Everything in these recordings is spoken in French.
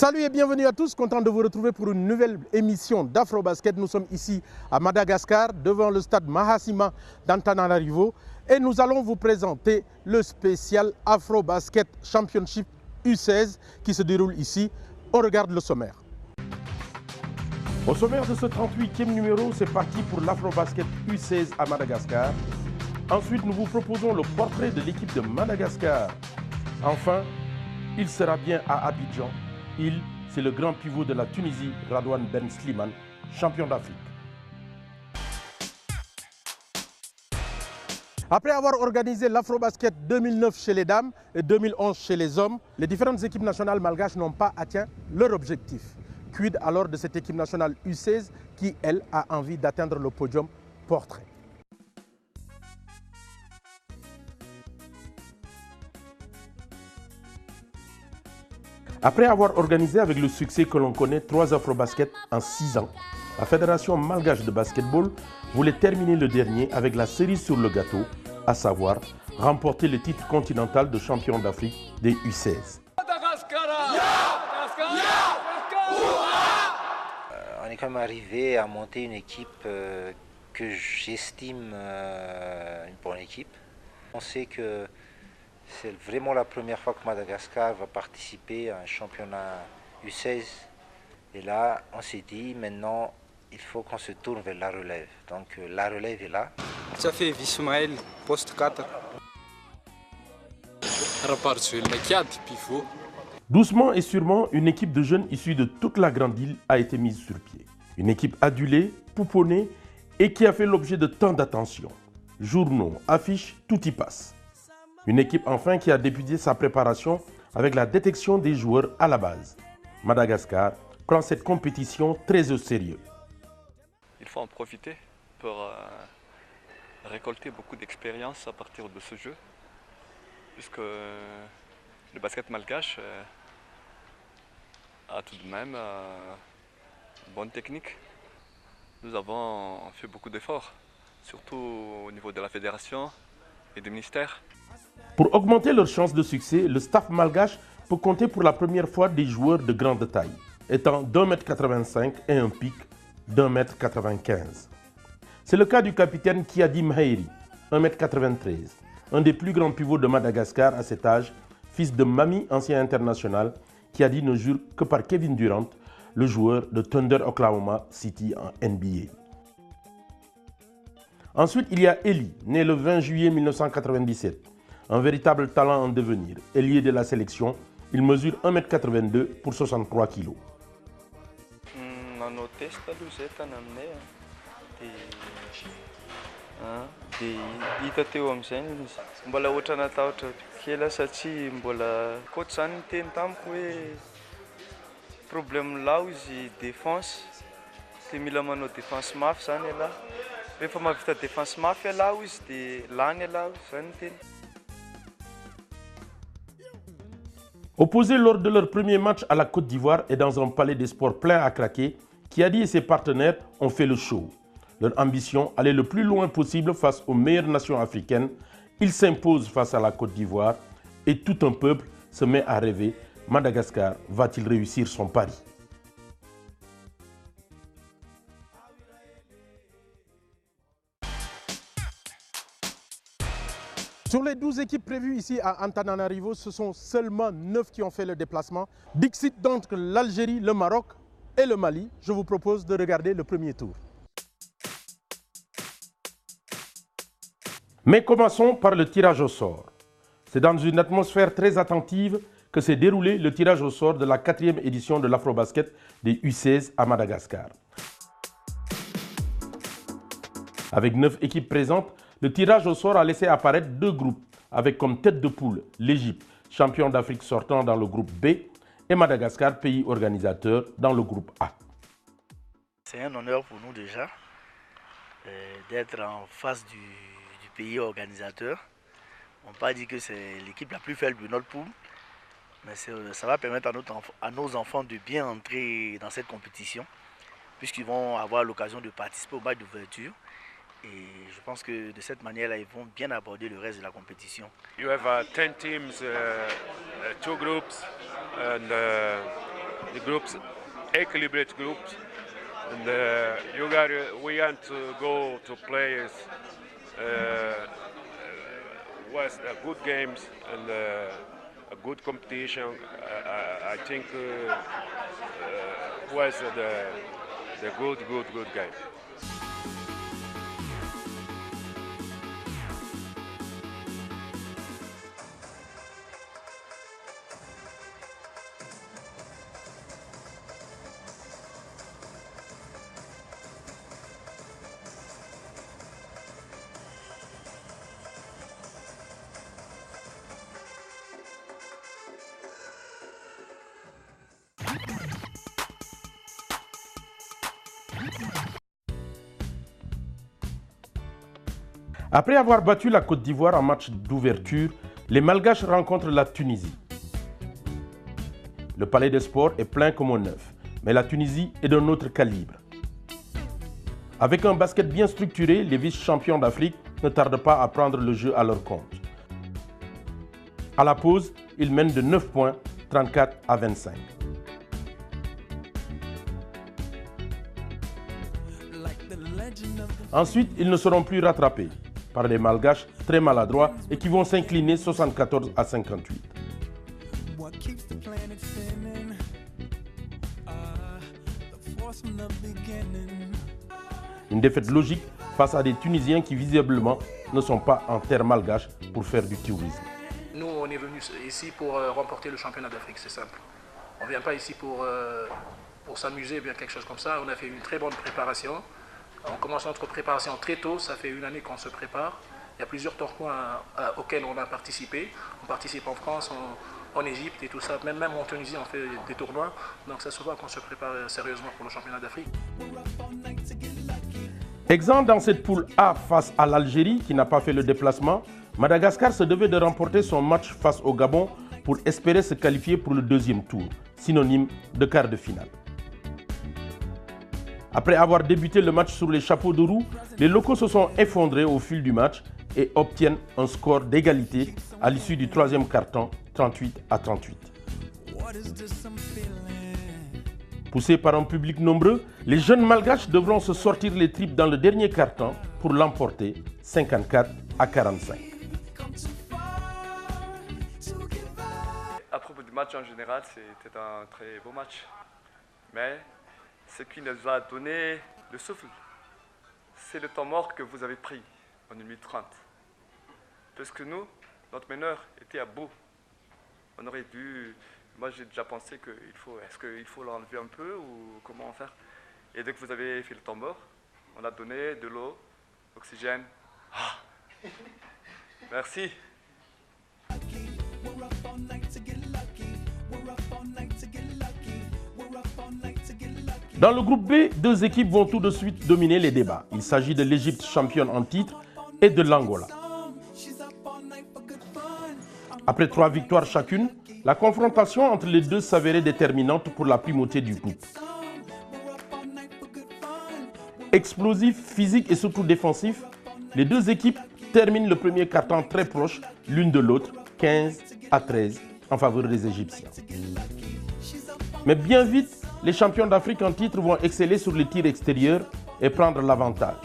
Salut et bienvenue à tous, content de vous retrouver pour une nouvelle émission d'Afro-Basket. Nous sommes ici à Madagascar, devant le stade Mahasima d'Antananarivo et nous allons vous présenter le spécial Afro-Basket Championship U16 qui se déroule ici. On regarde le sommaire. Au sommaire de ce 38e numéro, c'est parti pour l'Afro-Basket U16 à Madagascar. Ensuite, nous vous proposons le portrait de l'équipe de Madagascar. Enfin, il sera bien à Abidjan. C'est le grand pivot de la Tunisie, Radouane Ben Slimane, champion d'Afrique. Après avoir organisé l'Afro-Basket 2009 chez les dames et 2011 chez les hommes, les différentes équipes nationales malgaches n'ont pas atteint leur objectif. Quid alors de cette équipe nationale U16 qui, elle, a envie d'atteindre le podium portrait. Après avoir organisé avec le succès que l'on connaît 3 Afro-Basket en 6 ans, la Fédération malgache de basketball voulait terminer le dernier avec la cerise sur le gâteau, à savoir remporter le titre continental de champion d'Afrique des U16. On est quand même arrivé à monter une équipe que j'estime une bonne équipe. On sait que c'est vraiment la première fois que Madagascar va participer à un championnat U16. Et là, on s'est dit, maintenant, il faut qu'on se tourne vers la relève. Donc la relève est là. Ça fait Vismaël, poste 4. Doucement et sûrement, une équipe de jeunes issus de toute la grande île a été mise sur pied. Une équipe adulée, pouponnée et qui a fait l'objet de tant d'attention. Journaux, affiches, tout y passe. Une équipe enfin qui a débuté sa préparation avec la détection des joueurs à la base. Madagascar prend cette compétition très au sérieux. Il faut en profiter pour récolter beaucoup d'expérience à partir de ce jeu, puisque le basket malgache a tout de même une bonne technique. Nous avons fait beaucoup d'efforts, surtout au niveau de la fédération et du ministère. Pour augmenter leurs chances de succès, le staff malgache peut compter pour la première fois des joueurs de grande taille, étant d'1,85 m et un pic d'1,95 m. C'est le cas du capitaine Kiadi Mhairi, 1,93 m, un des plus grands pivots de Madagascar à cet âge, fils de Mami, ancien international. Kiadi ne jure que par Kevin Durant, le joueur de Thunder Oklahoma City en NBA. Ensuite, il y a Eli, né le 20 juillet 1997. Un véritable talent en devenir, ailier de la sélection, il mesure 1,82 m pour 63 kg. Opposés lors de leur premier match à la Côte d'Ivoire et dans un palais des sports plein à craquer, Kiadi et ses partenaires ont fait le show. Leur ambition, aller le plus loin possible face aux meilleures nations africaines. Ils s'imposent face à la Côte d'Ivoire et tout un peuple se met à rêver. Madagascar va-t-il réussir son pari? Sur les 12 équipes prévues ici à Antananarivo, ce sont seulement 9 qui ont fait le déplacement. Dixit donc l'Algérie, le Maroc et le Mali. Je vous propose de regarder le premier tour. Mais commençons par le tirage au sort. C'est dans une atmosphère très attentive que s'est déroulé le tirage au sort de la 4e édition de l'Afro-Basket des U16 à Madagascar. Avec 9 équipes présentes, le tirage au sort a laissé apparaître 2 groupes, avec comme tête de poule l'Égypte, champion d'Afrique sortant dans le groupe B, et Madagascar, pays organisateur, dans le groupe A. C'est un honneur pour nous déjà d'être en face du pays organisateur. On ne peut pas dire que c'est l'équipe la plus faible de notre poule, mais ça va permettre à nos enfants de bien entrer dans cette compétition, puisqu'ils vont avoir l'occasion de participer au match d'ouverture. Et je pense que de cette manière-là, ils vont bien aborder le reste de la compétition. You have 10 teams, 2 groups, and the groups, equilibrated groups, and we want to go to play was good games and a good competition. I think was the good game. Après avoir battu la Côte d'Ivoire en match d'ouverture, les Malgaches rencontrent la Tunisie. Le palais des sports est plein comme un œuf, mais la Tunisie est d'un autre calibre. Avec un basket bien structuré, les vice-champions d'Afrique ne tardent pas à prendre le jeu à leur compte. À la pause, ils mènent de 9 points, 34 à 25. Ensuite, ils ne seront plus rattrapés par les Malgaches très maladroits et qui vont s'incliner 74 à 58. Une défaite logique face à des Tunisiens qui visiblement ne sont pas en terre malgache pour faire du tourisme. Nous, on est venus ici pour remporter le championnat d'Afrique, c'est simple. On ne vient pas ici pour s'amuser, bien quelque chose comme ça. On a fait une très bonne préparation. On commence notre préparation très tôt, ça fait une année qu'on se prépare. Il y a plusieurs tournois auxquels on a participé. On participe en France, en Égypte et tout ça. Même en Tunisie, on fait des tournois. Donc c'est souvent qu'on se prépare sérieusement pour le championnat d'Afrique. Exempt dans cette poule A face à l'Algérie qui n'a pas fait le déplacement, Madagascar se devait de remporter son match face au Gabon pour espérer se qualifier pour le deuxième tour, synonyme de quart de finale. Après avoir débuté le match sur les chapeaux de roue, les locaux se sont effondrés au fil du match et obtiennent un score d'égalité à l'issue du troisième quart-temps, 38 à 38. Poussés par un public nombreux, les jeunes malgaches devront se sortir les tripes dans le dernier quart-temps pour l'emporter 54 à 45. À propos du match en général, c'était un très beau match. Mais ce qui nous a donné le souffle, c'est le temps mort que vous avez pris en 1 minute 30. Parce que nous, notre meneur était à bout. On aurait dû... Moi, j'ai déjà pensé est-ce qu'il faut l'enlever un peu ou comment faire? Et dès que vous avez fait le temps mort, on a donné de l'eau, oxygène. Ah. Merci. Dans le groupe B, deux équipes vont tout de suite dominer les débats. Il s'agit de l'Égypte championne en titre et de l'Angola. Après 3 victoires chacune, la confrontation entre les deux s'avérait déterminante pour la primauté du groupe. Explosifs, physiques et surtout défensifs, les deux équipes terminent le premier quart-temps très proche l'une de l'autre, 15 à 13 en faveur des Égyptiens. Mais bien vite, les champions d'Afrique en titre vont exceller sur les tirs extérieurs et prendre l'avantage.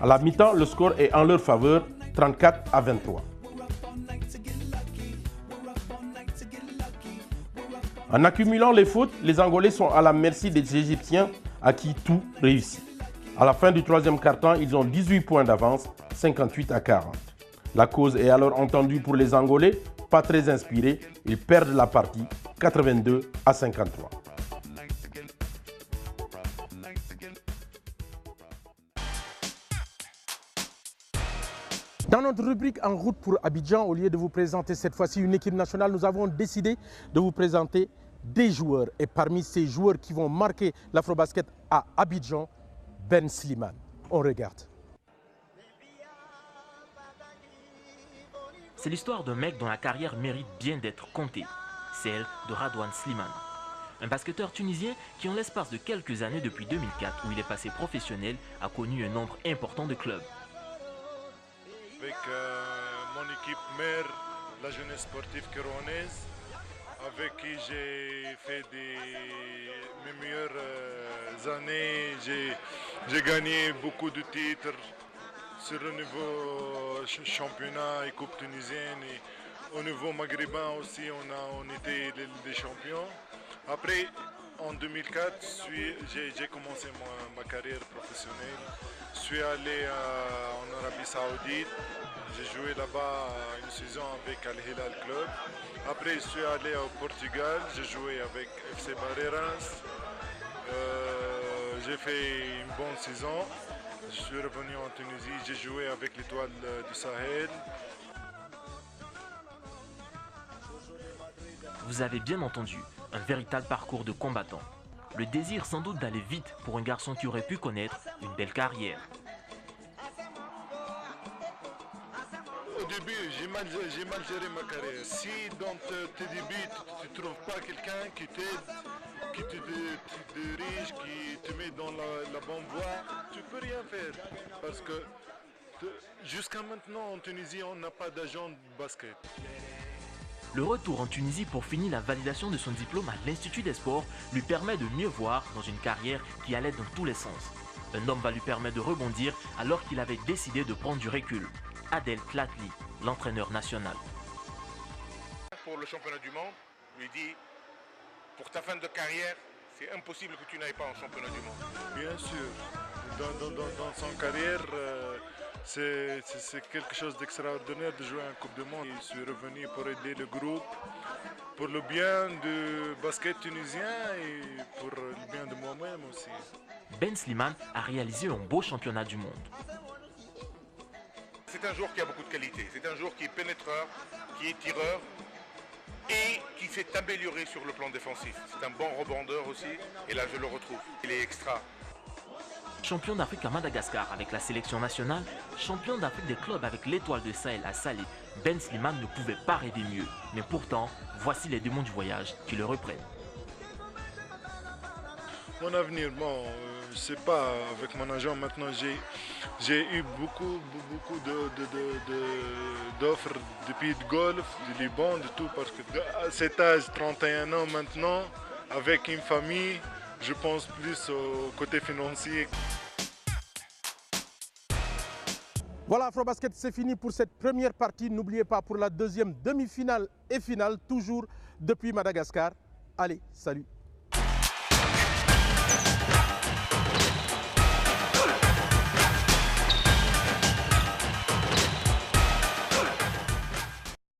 À la mi-temps, le score est en leur faveur, 34 à 23. En accumulant les fautes, les Angolais sont à la merci des Égyptiens à qui tout réussit. À la fin du troisième quart-temps, ils ont 18 points d'avance, 58 à 40. La cause est alors entendue pour les Angolais, pas très inspirés, ils perdent la partie, 82 à 53. Dans notre rubrique En route pour Abidjan, au lieu de vous présenter cette fois-ci une équipe nationale, nous avons décidé de vous présenter des joueurs. Et parmi ces joueurs qui vont marquer l'Afrobasket à Abidjan, Ben Slimane. On regarde. C'est l'histoire d'un mec dont la carrière mérite bien d'être contée, celle de Radouane Slimane. Un basketteur tunisien qui, en l'espace de quelques années depuis 2004, où il est passé professionnel, a connu un nombre important de clubs. Avec mon équipe mère, la jeunesse sportive camerounaise, avec qui j'ai fait mes meilleures années. J'ai gagné beaucoup de titres sur le niveau championnat et coupe tunisienne. Et au niveau maghrébin aussi, on était des champions. Après, en 2004, j'ai commencé ma carrière professionnelle. Je suis allé en Arabie Saoudite. J'ai joué là-bas une saison avec Al Hilal Club. Après, je suis allé au Portugal. J'ai joué avec FC Barreiras. J'ai fait une bonne saison. Je suis revenu en Tunisie. J'ai joué avec l'Étoile du Sahel. Vous avez bien entendu, un véritable parcours de combattant. Le désir sans doute d'aller vite pour un garçon qui aurait pu connaître une belle carrière. Au début, j'ai mal géré ma carrière. Si dans tes débuts, tu ne trouves pas quelqu'un qui t'aide, qui te dirige, qui te met dans la bonne voie, tu ne peux rien faire. Parce que jusqu'à maintenant, en Tunisie, on n'a pas d'agent de basket. Le retour en Tunisie pour finir la validation de son diplôme à l'Institut des sports lui permet de mieux voir dans une carrière qui allait dans tous les sens. Un homme va lui permettre de rebondir alors qu'il avait décidé de prendre du recul. Adel Tlatli, l'entraîneur national. Pour le championnat du monde, lui dit, pour ta fin de carrière, c'est impossible que tu n'ailles pas en championnat du monde. Bien sûr, dans son carrière, c'est quelque chose d'extraordinaire de jouer en Coupe du Monde. Je suis revenu pour aider le groupe, pour le bien du basket tunisien et pour le bien de moi-même aussi. Ben Slimane a réalisé un beau championnat du monde. C'est un joueur qui a beaucoup de qualité, c'est un joueur qui est pénétreur, qui est tireur et qui s'est amélioré sur le plan défensif. C'est un bon rebondeur aussi et là je le retrouve, il est extra. Champion d'Afrique à Madagascar avec la sélection nationale, champion d'Afrique des clubs avec l'Étoile de Sahel à Salé, Ben Slimane ne pouvait pas rêver mieux. Mais pourtant, voici les démons du voyage qui le reprennent. Mon avenir, bon, je sais pas, avec mon agent maintenant, j'ai eu beaucoup d'offres de pays de golf, du Liban, de tout, parce que à cet âge, 31 ans maintenant, avec une famille, je pense plus au côté financier. Voilà, Afrobasket, c'est fini pour cette première partie. N'oubliez pas pour la deuxième demi-finale et finale, toujours depuis Madagascar. Allez, salut!